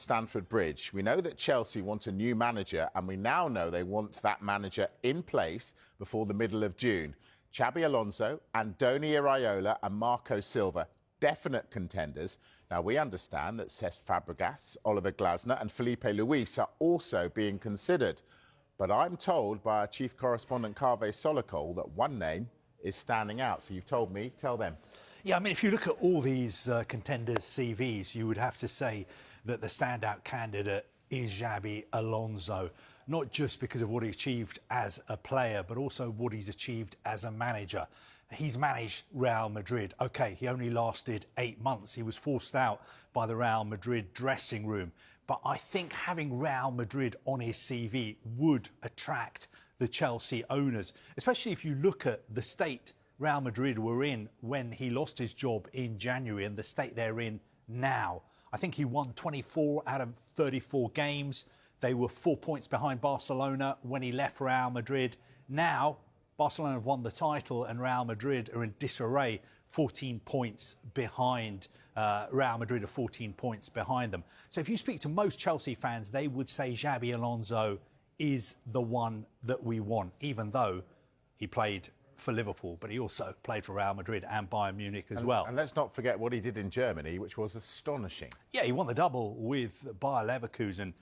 Stamford Bridge. We know that Chelsea want a new manager, and we now know they want that manager in place before the middle of June. Xabi Alonso, Andoni Iraola and Marco Silva, definite contenders. Now, we understand that Cesc Fabregas, Oliver Glasner and Filipe Luis are also being considered. But I'm told by our chief correspondent, Kaveh Solokol, that one name is standing out. So you've told me, tell them. Yeah, I mean, if you look at all these contenders' CVs, you would have to say that the standout candidate is Xabi Alonso, not just because of what he achieved as a player, but also what he's achieved as a manager. He's managed Real Madrid. OK, he only lasted 8 months. He was forced out by the Real Madrid dressing room. But I think having Real Madrid on his CV would attract the Chelsea owners, especially if you look at the state Real Madrid were in when he lost his job in January and the state they're in now. I think he won 24 out of 34 games. They were 4 points behind Barcelona when he left Real Madrid. Now, Barcelona have won the title and Real Madrid are in disarray, 14 points behind. Real Madrid are 14 points behind them. So if you speak to most Chelsea fans, they would say Xabi Alonso is the one that we want, even though he played for Liverpool, but he also played for Real Madrid and Bayern Munich as well. And let's not forget what he did in Germany, which was astonishing. Yeah, he won the double with Bayer Leverkusen.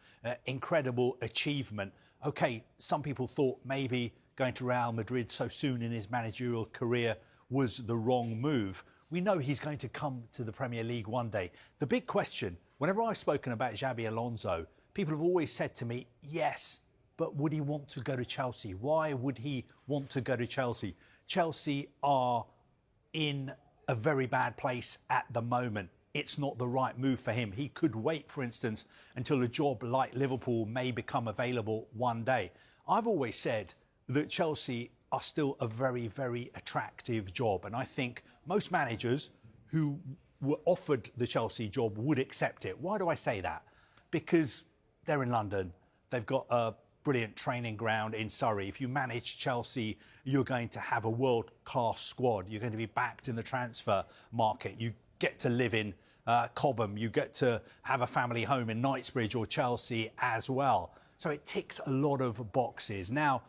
Incredible achievement. OK, some people thought maybe going to Real Madrid so soon in his managerial career was the wrong move. We know he's going to come to the Premier League one day. The big question, whenever I've spoken about Xabi Alonso, people have always said to me, yes, but would he want to go to Chelsea? Why would he want to go to Chelsea? Chelsea are in a very bad place at the moment. It's not the right move for him. He could wait, for instance, until a job like Liverpool may become available one day. I've always said that Chelsea are still a very, very attractive job. And I think most managers who were offered the Chelsea job would accept it. Why do I say that? Because they're in London. They've got a brilliant training ground in Surrey. If you manage Chelsea, you're going to have a world-class squad. You're going to be backed in the transfer market. You get to live in Cobham. You get to have a family home in Knightsbridge or Chelsea as well. So it ticks a lot of boxes. Now,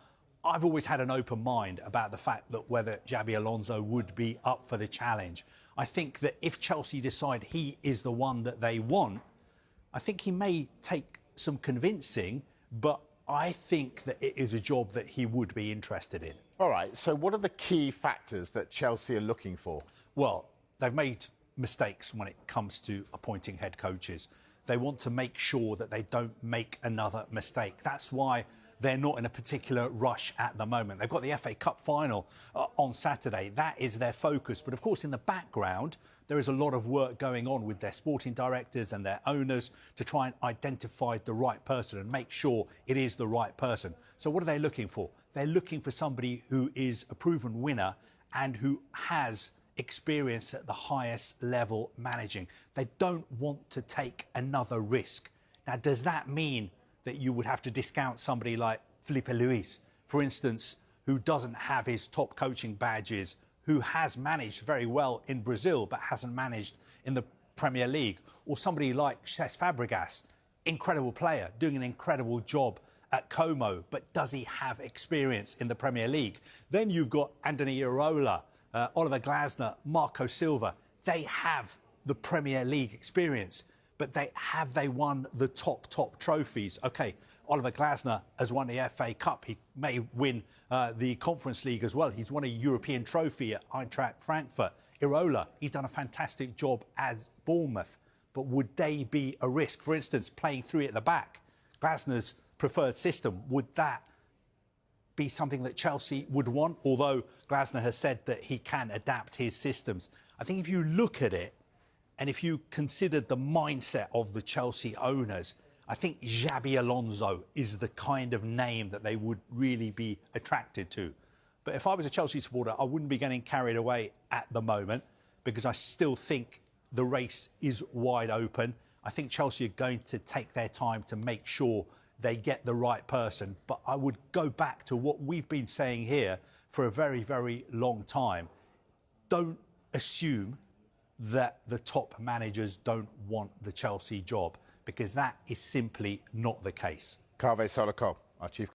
I've always had an open mind about the fact that whether Xabi Alonso would be up for the challenge. I think that if Chelsea decide he is the one that they want, I think he may take some convincing, but I think that it is a job that he would be interested in. All right, so what are the key factors that Chelsea are looking for? Well, they've made mistakes when it comes to appointing head coaches. They want to make sure that they don't make another mistake. That's why they're not in a particular rush at the moment. They've got the FA Cup final on Saturday. That is their focus. But of course, in the background, there is a lot of work going on with their sporting directors and their owners to try and identify the right person and make sure it is the right person. So what are they looking for? They're looking for somebody who is a proven winner and who has experience at the highest level managing. They don't want to take another risk. Now, does that mean that you would have to discount somebody like Filipe Luis, for instance, who doesn't have his top coaching badges, who has managed very well in Brazil but hasn't managed in the Premier League, or somebody like Cesc Fabregas, incredible player, doing an incredible job at Como, but does he have experience in the Premier League? Then you've got Andoni Iraola, Oliver Glasner, Marco Silva. They have the Premier League experience, but have they won the top trophies? OK, Oliver Glasner has won the FA Cup. He may win the Conference League as well. He's won a European trophy at Eintracht Frankfurt. Iraola, he's done a fantastic job as Bournemouth. But would they be a risk? For instance, playing three at the back, Glasner's preferred system, would that be something that Chelsea would want? Although Glasner has said that he can adapt his systems. I think if you look at it, and if you consider the mindset of the Chelsea owners, I think Xabi Alonso is the kind of name that they would really be attracted to. But if I was a Chelsea supporter, I wouldn't be getting carried away at the moment because I still think the race is wide open. I think Chelsea are going to take their time to make sure they get the right person. But I would go back to what we've been saying here for a very, very long time. Don't assume that the top managers don't want the Chelsea job, because that is simply not the case. Kaveh Solokol, our chief